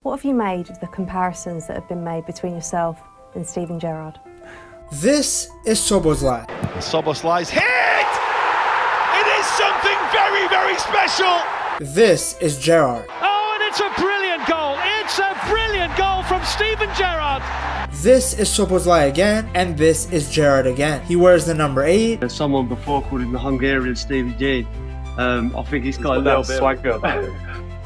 What have you made of the comparisons that have been made between yourself and Steven Gerrard? This is Szoboszlai. Szoboszlai's hit! It is something very, very special! This is Gerrard. Oh, and it's a brilliant goal! It's a brilliant goal from Steven Gerrard! This is Szoboszlai again, and this is Gerrard again. He wears the number 8. There's someone before called him the Hungarian Stevie G. I think he's got a little swagger.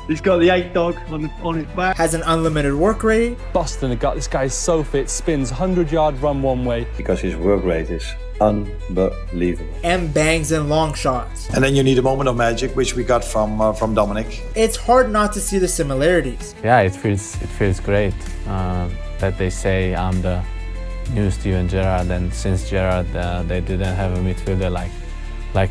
He's got the 8 dog on his back. Has an unlimited work rate. Busting the gut. This guy is so fit. Spins 100-yard run one way. Because his work rate is unbelievable. And bangs in long shots. And then you need a moment of magic, which we got from Dominik. It's hard not to see the similarities. Yeah, it feels great that they say I'm the new Steven Gerrard, and since Gerrard they didn't have a midfielder like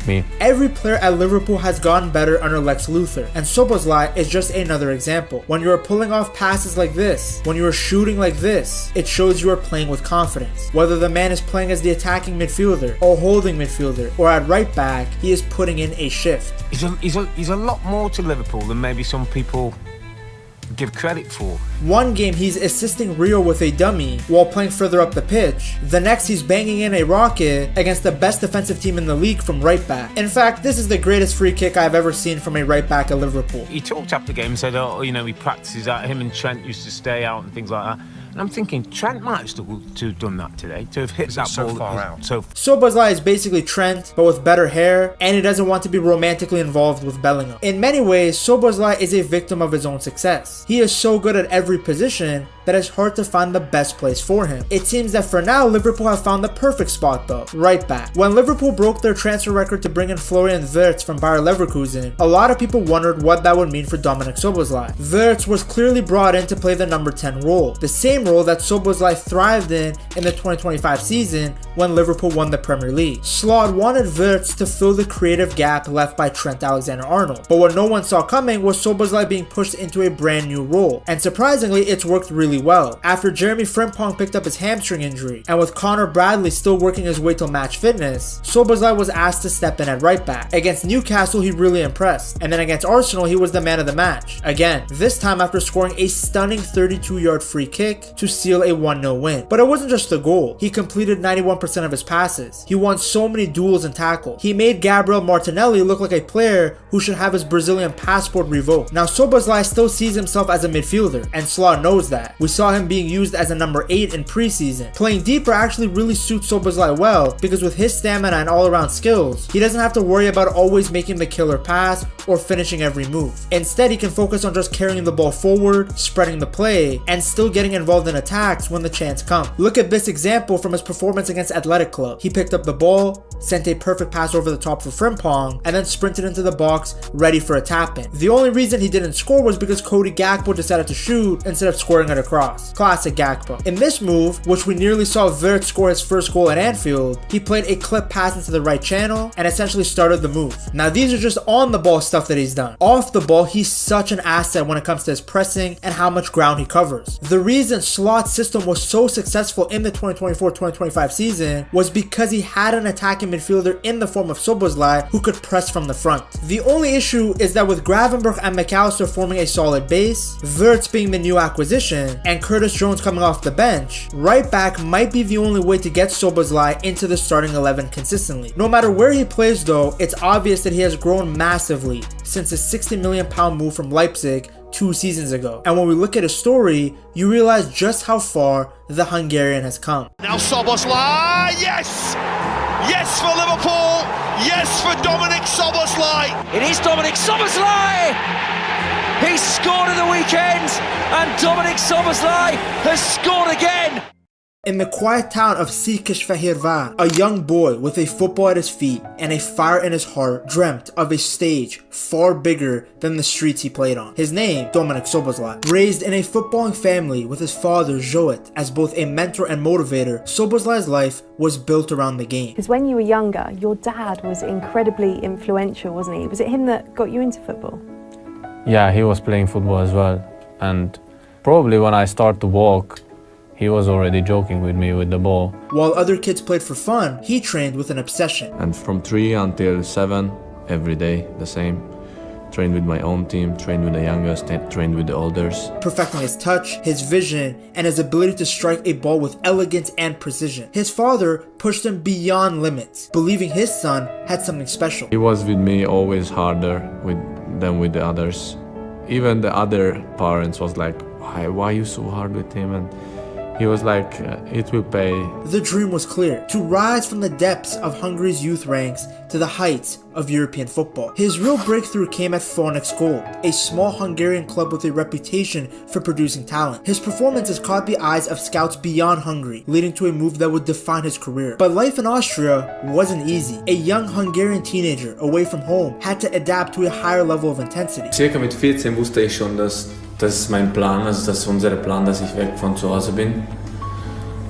me. Every player at Liverpool has gotten better under Lex Luthor, and Szoboszlai is just another example. When you are pulling off passes like this, when you are shooting like this, it shows you are playing with confidence. Whether the man is playing as the attacking midfielder, or holding midfielder, or at right back, he is putting in a shift. He's a lot more to Liverpool than maybe some people give credit for. One game he's assisting Rio with a dummy while playing further up the pitch. The next he's banging in a rocket against the best defensive team in the league from right back. In fact, this is the greatest free kick I've ever seen from a right back at Liverpool. He talked after the game and said, oh, you know, he practices out. Him and Trent used to stay out and things like that. And I'm thinking Trent might have struggled to have done that today, to have hit that so ball far out. Szoboszlai is basically Trent, but with better hair, and he doesn't want to be romantically involved with Bellingham. In many ways, Szoboszlai is a victim of his own success. He is so good at every position that it's hard to find the best place for him. It seems that for now, Liverpool have found the perfect spot though, right back. When Liverpool broke their transfer record to bring in Florian Wirtz from Bayer Leverkusen, a lot of people wondered what that would mean for Dominik Szoboszlai. Wirtz was clearly brought in to play the number 10 role, the same role that Szoboszlai thrived in the 2025 season when Liverpool won the Premier League. Slot wanted Wirtz to fill the creative gap left by Trent Alexander-Arnold, but what no one saw coming was Szoboszlai being pushed into a brand new role, and surprisingly, it's worked really well. After Jeremy Frimpong picked up his hamstring injury, and with Connor Bradley still working his way to match fitness, Szoboszlai was asked to step in at right back. Against Newcastle, he really impressed, and then against Arsenal, he was the man of the match. Again, this time after scoring a stunning 32-yard free kick to seal a 1-0 win. But it wasn't just the goal. He completed 91% of his passes. He won so many duels and tackles. He made Gabriel Martinelli look like a player who should have his Brazilian passport revoked. Now, Szoboszlai still sees himself as a midfielder, and Slot knows that. We saw him being used as a number 8 in preseason. Playing deeper actually really suits Szoboszlai well, because with his stamina and all-around skills, he doesn't have to worry about always making the killer pass or finishing every move. Instead, he can focus on just carrying the ball forward, spreading the play, and still getting involved in attacks when the chance comes. Look at this example from his performance against Athletic Club. He picked up the ball, sent a perfect pass over the top for Frimpong, and then sprinted into the box, ready for a tap-in. The only reason he didn't score was because Cody Gakpo decided to shoot instead of scoring it across. Classic Gakpo. In this move, which we nearly saw Wirtz score his first goal at Anfield, he played a clip pass into the right channel and essentially started the move. Now these are just on the ball stuff that he's done. Off the ball, he's such an asset when it comes to his pressing and how much ground he covers. The reason Slot's system was so successful in the 2024-2025 season was because he had an attacking midfielder in the form of Szoboszlai who could press from the front. The only issue is that with Gravenberch and McAllister forming a solid base, Wirtz being the new acquisition, and Curtis Jones coming off the bench, right back might be the only way to get Szoboszlai into the starting 11 consistently. No matter where he plays though, it's obvious that he has grown massively since his £60 million move from Leipzig 2 seasons ago. And when we look at his story, you realize just how far the Hungarian has come. Now Szoboszlai, yes! Yes for Liverpool! Yes for Dominik Szoboszlai! It is Dominik Szoboszlai! He scored at the weekend, and Dominik Szoboszlai has scored again! In the quiet town of Székesfehérvár, a young boy with a football at his feet and a fire in his heart dreamt of a stage far bigger than the streets he played on. His name, Dominik Szoboszlai. Raised in a footballing family with his father, Zsolt, as both a mentor and motivator, Szoboszlai's life was built around the game. Because when you were younger, your dad was incredibly influential, wasn't he? Was it him that got you into football? Yeah, he was playing football as well, and probably when I started to walk, he was already joking with me with the ball. While other kids played for fun, he trained with an obsession. And from 3 until 7, every day, the same. trained with my own team, trained with the youngest, trained with the elders. Perfecting his touch, his vision, and his ability to strike a ball with elegance and precision. His father pushed him beyond limits, believing his son had something special. He was with me always harder than with the others. Even the other parents was like, why are you so hard with him? And he was like, it will pay. The dream was clear, to rise from the depths of Hungary's youth ranks to the heights of European football. His real breakthrough came at Phoenix Gold, a small Hungarian club with a reputation for producing talent. His performances caught the eyes of scouts beyond Hungary, leading to a move that would define his career. But life in Austria wasn't easy. A young Hungarian teenager away from home had to adapt to a higher level of intensity. Circa mit 14 wusste ich schon, dass das mein Plan, also das ist unser Plan, dass ich weg von zu Hause bin.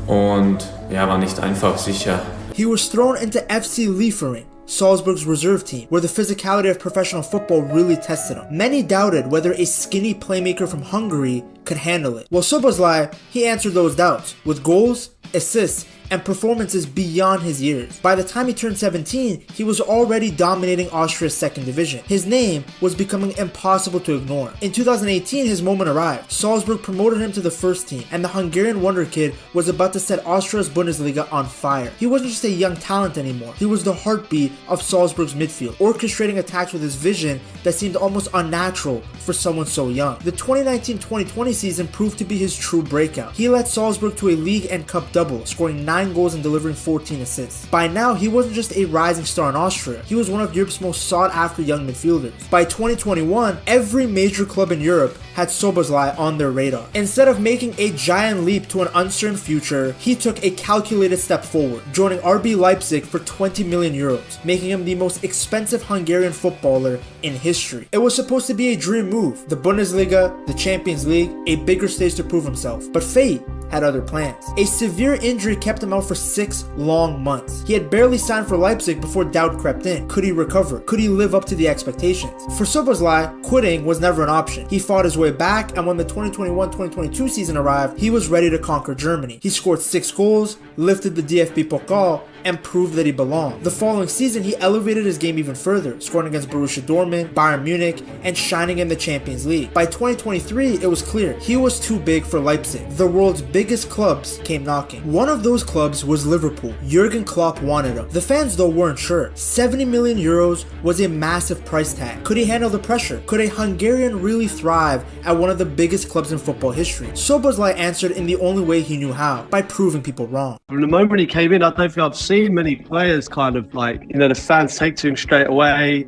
Und ja, war nicht einfach, sicher. He was thrown into FC Liefering, Salzburg's reserve team, where the physicality of professional football really tested him. Many doubted whether a skinny playmaker from Hungary could handle it. Well, Szoboszlai, he answered those doubts with goals, assists, and performances beyond his years. By the time he turned 17, he was already dominating Austria's second division. His name was becoming impossible to ignore. In 2018, his moment arrived. Salzburg promoted him to the first team, and the Hungarian wonder kid was about to set Austria's Bundesliga on fire. He wasn't just a young talent anymore. He was the heartbeat of Salzburg's midfield, orchestrating attacks with his vision that seemed almost unnatural for someone so young. The 2019-2020 season proved to be his true breakout. He led Salzburg to a league and cup double, scoring 9 goals and delivering 14 assists. By now, he wasn't just a rising star in Austria, he was one of Europe's most sought-after young midfielders. By 2021, every major club in Europe had Szoboszlai on their radar. Instead of making a giant leap to an uncertain future, he took a calculated step forward, joining RB Leipzig for 20 million euros, making him the most expensive Hungarian footballer in history. It was supposed to be a dream move, the Bundesliga, the Champions League, a bigger stage to prove himself. But fate had other plans. A severe injury kept him out for 6 long months. He had barely signed for Leipzig before doubt crept in. Could he recover? Could he live up to the expectations? For Szoboszlai, quitting was never an option. He fought his way back, and when the 2021-2022 season arrived, he was ready to conquer Germany. He scored 6 goals, lifted the DFB Pokal, and proved that he belonged. The following season, he elevated his game even further, scoring against Borussia Dortmund, Bayern Munich, and shining in the Champions League. By 2023, it was clear he was too big for Leipzig. The world's biggest clubs came knocking. One of those clubs was Liverpool. Jurgen Klopp wanted him. The fans, though, weren't sure. 70 million euros was a massive price tag. Could he handle the pressure? Could a Hungarian really thrive at one of the biggest clubs in football history? Szoboszlai answered in the only way he knew how, by proving people wrong. From the moment he came in, I don't think I've seen many players kind of like, the fans take to him straight away,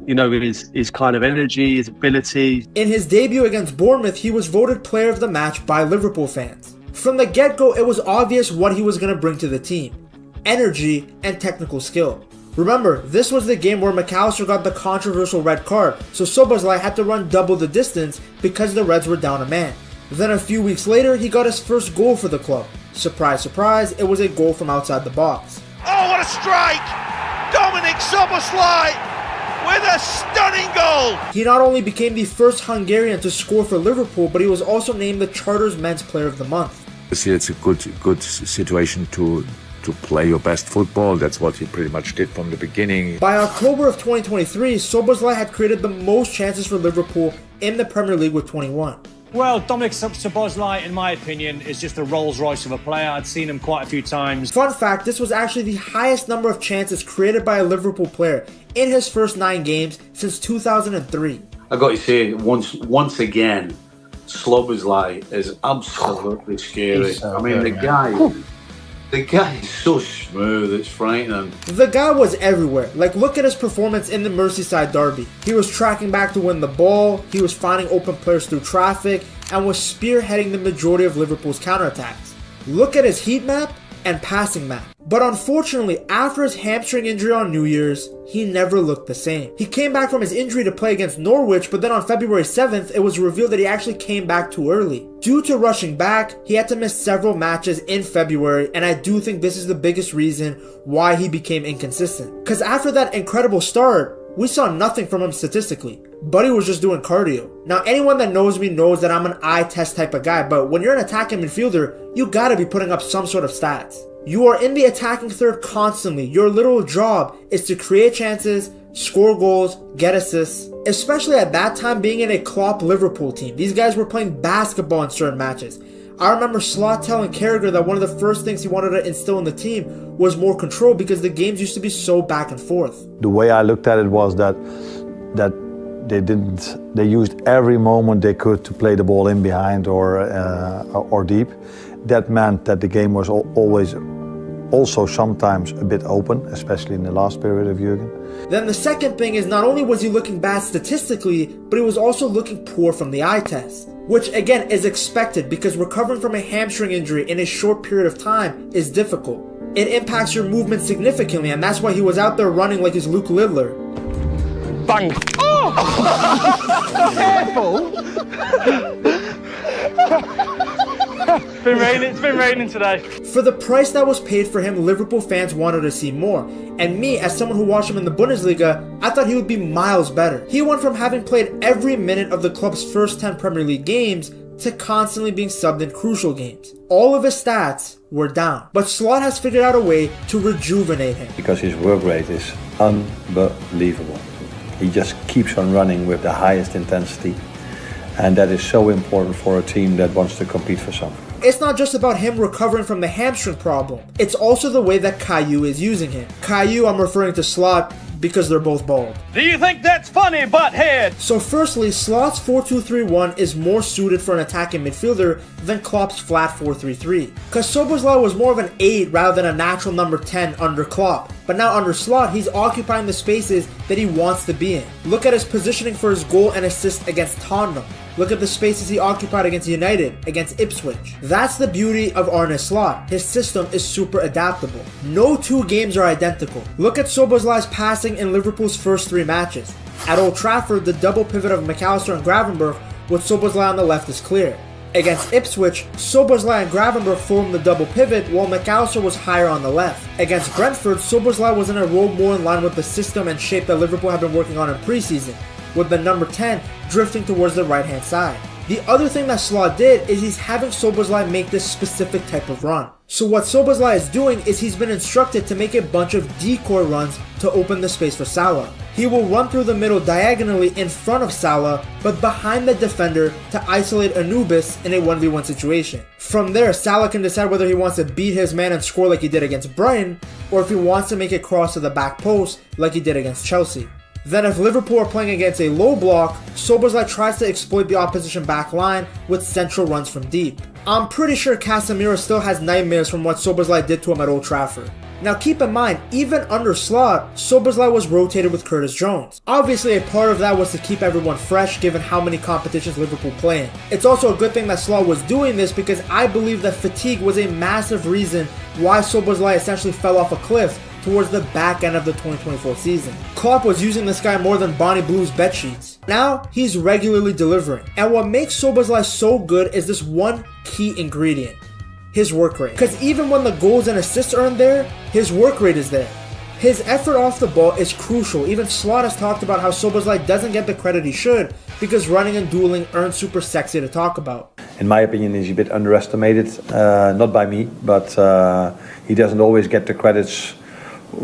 his kind of energy, his ability. In his debut against Bournemouth, he was voted player of the match by Liverpool fans. From the get-go, it was obvious what he was going to bring to the team: energy and technical skill. Remember, this was the game where McAllister got the controversial red card, so Szoboszlai had to run double the distance because the Reds were down a man. Then a few weeks later, he got his first goal for the club. Surprise, surprise, it was a goal from outside the box. Oh, what a strike! Dominik Szoboszlai with a stunning goal! He not only became the first Hungarian to score for Liverpool, but he was also named the Charter's Men's Player of the Month. See, it's a good situation to play your best football. That's what he pretty much did from the beginning. By October of 2023, Szoboszlai had created the most chances for Liverpool in the Premier League with 21. Well, Dominik Szoboszlai, in my opinion, is just a Rolls Royce of a player. I'd seen him quite a few times. Fun fact, this was actually the highest number of chances created by a Liverpool player in his first 9 games since 2003. I got to say, once again, Szoboszlai is absolutely scary. I mean, the guy is so smooth, it's frightening. The guy was everywhere. Like, look at his performance in the Merseyside derby. He was tracking back to win the ball, he was finding open players through traffic, and was spearheading the majority of Liverpool's counterattacks. Look at his heat map and passing map. But unfortunately, after his hamstring injury on New Year's, he never looked the same. He came back from his injury to play against Norwich, but then on February 7th, it was revealed that he actually came back too early. Due to rushing back, he had to miss several matches in February, and I do think this is the biggest reason why he became inconsistent. Because after that incredible start, we saw nothing from him statistically. Buddy was just doing cardio. Now, anyone that knows me knows that I'm an eye test type of guy, but when you're an attacking midfielder, you gotta be putting up some sort of stats. You are in the attacking third constantly. Your literal job is to create chances, score goals, get assists. Especially at that time being in a Klopp Liverpool team. These guys were playing basketball in certain matches. I remember Slot telling Carragher that one of the first things he wanted to instill in the team was more control because the games used to be so back and forth. The way I looked at it was that they used every moment they could to play the ball in behind or deep. That meant that the game was always also sometimes a bit open, especially in the last period of Jurgen. Then the second thing is not only was he looking bad statistically, but he was also looking poor from the eye test. Which again is expected because recovering from a hamstring injury in a short period of time is difficult. It impacts your movement significantly, and that's why he was out there running like he's Luke Littler. Bang! Oh! Careful! It's been raining today. For the price that was paid for him, Liverpool fans wanted to see more. And me, as someone who watched him in the Bundesliga, I thought he would be miles better. He went from having played every minute of the club's first 10 Premier League games to constantly being subbed in crucial games. All of his stats were down. But Slot has figured out a way to rejuvenate him. Because his work rate is unbelievable. He just keeps on running with the highest intensity. And that is so important for a team that wants to compete for something. It's not just about him recovering from the hamstring problem. It's also the way that Caillou is using him. Caillou, I'm referring to Slot because they're both bald. Do you think that's funny, butthead? So firstly, Slot's 4-2-3-1 is more suited for an attacking midfielder than Klopp's flat 4-3-3. Cause Szoboszlai was more of an 8 rather than a natural number 10 under Klopp. But now under Slot, he's occupying the spaces that he wants to be in. Look at his positioning for his goal and assist against Tottenham. Look at the spaces he occupied against United, against Ipswich. That's the beauty of Arne Slot. His system is super adaptable. No two games are identical. Look at Szoboszlai's passing in Liverpool's first 3 matches. At Old Trafford, the double pivot of McAllister and Gravenberch with Szoboszlai on the left is clear. Against Ipswich, Szoboszlai and Gravenberch formed the double pivot while McAllister was higher on the left. Against Brentford, Szoboszlai was in a role more in line with the system and shape that Liverpool had been working on in preseason, with the number 10 drifting towards the right hand side. The other thing that Slot did is he's having Szoboszlai make this specific type of run. So what Szoboszlai is doing is he's been instructed to make a bunch of decoy runs to open the space for Salah. He will run through the middle diagonally in front of Salah, but behind the defender to isolate Anubis in a 1v1 situation. From there, Salah can decide whether he wants to beat his man and score like he did against Brighton, or if he wants to make a cross to the back post like he did against Chelsea. Then if Liverpool are playing against a low block, Szoboszlai tries to exploit the opposition back line with central runs from deep. I'm pretty sure Casemiro still has nightmares from what Szoboszlai did to him at Old Trafford. Now keep in mind, even under Slot, Szoboszlai was rotated with Curtis Jones. Obviously a part of that was to keep everyone fresh given how many competitions Liverpool play in. It's also a good thing that Slot was doing this because I believe that fatigue was a massive reason why Szoboszlai essentially fell off a cliff towards the back end of the 2024 season. Klopp was using this guy more than Bonnie Blue's bedsheets. Now, he's regularly delivering. And what makes Szoboszlai so good is this one key ingredient: his work rate. Because even when the goals and assists aren't there, his work rate is there. His effort off the ball is crucial. Even Slot has talked about how Szoboszlai doesn't get the credit he should because running and dueling aren't super sexy to talk about. In my opinion, he's a bit underestimated. Not by me, but he doesn't always get the credits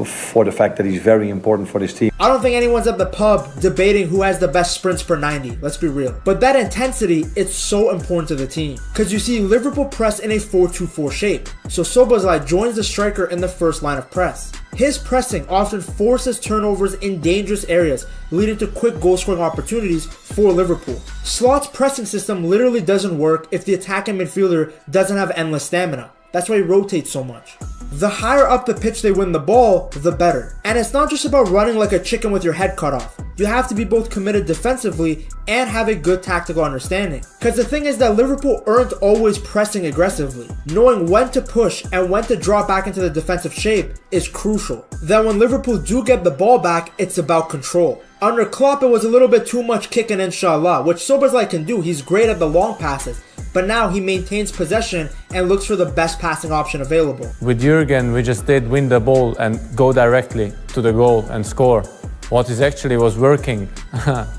for the fact that he's very important for this team. I don't think anyone's at the pub debating who has the best sprints per 90, let's be real. But that intensity, it's so important to the team. Because you see, Liverpool press in a 4-2-4 shape. So Szoboszlai joins the striker in the first line of press. His pressing often forces turnovers in dangerous areas, leading to quick goal-scoring opportunities for Liverpool. Slot's pressing system literally doesn't work if the attacking midfielder doesn't have endless stamina. That's why he rotates so much. The higher up the pitch they win the ball, the better. And it's not just about running like a chicken with your head cut off. You have to be both committed defensively and have a good tactical understanding. Because the thing is that Liverpool aren't always pressing aggressively. Knowing when to push and when to drop back into the defensive shape is crucial. Then when Liverpool do get the ball back, it's about control. Under Klopp, it was a little bit too much kicking inshallah, which Szoboszlai can do. He's great at the long passes. But now he maintains possession and looks for the best passing option available. With Jurgen, we just did win the ball and go directly to the goal and score. What is actually was working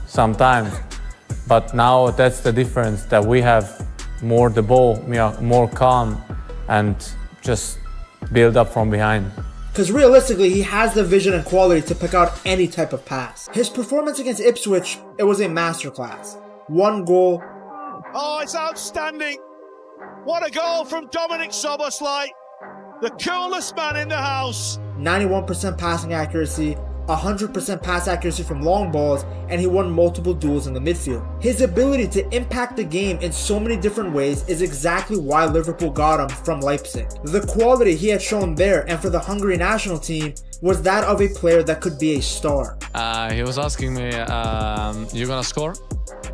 sometimes. But now that's the difference, that we have more the ball, we are more calm and just build up from behind. because realistically he has the vision and quality to pick out any type of pass. His performance against Ipswich, it was a masterclass. 1 goal. Oh, it's outstanding. What a goal from Dominik Szoboszlai, the coolest man in the house. 91% passing accuracy, 100% pass accuracy from long balls, and he won multiple duels in the midfield. His ability to impact the game in so many different ways is exactly why Liverpool got him from Leipzig. The quality he had shown there and for the Hungary national team was that of a player that could be a star. He was asking me, you gonna score?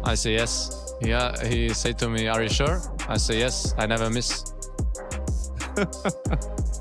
I say yes. Yeah, he said to me, are you sure? I say yes, I never miss.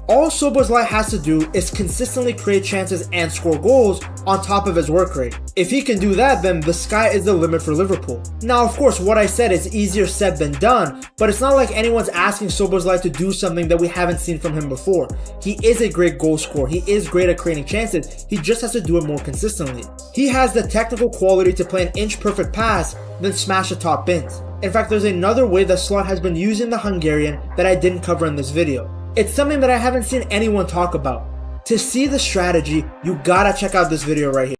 All Szoboszlai has to do is consistently create chances and score goals on top of his work rate. If he can do that, then the sky is the limit for Liverpool. Now, of course, what I said is easier said than done, but it's not like anyone's asking Szoboszlai to do something that we haven't seen from him before. He is a great goal scorer. He is great at creating chances. He just has to do it more consistently. He has the technical quality to play an inch-perfect pass, then smash the top bins. In fact, there's another way that Slot has been using the Hungarian that I didn't cover in this video. It's something that I haven't seen anyone talk about. To see the strategy, you gotta check out this video right here.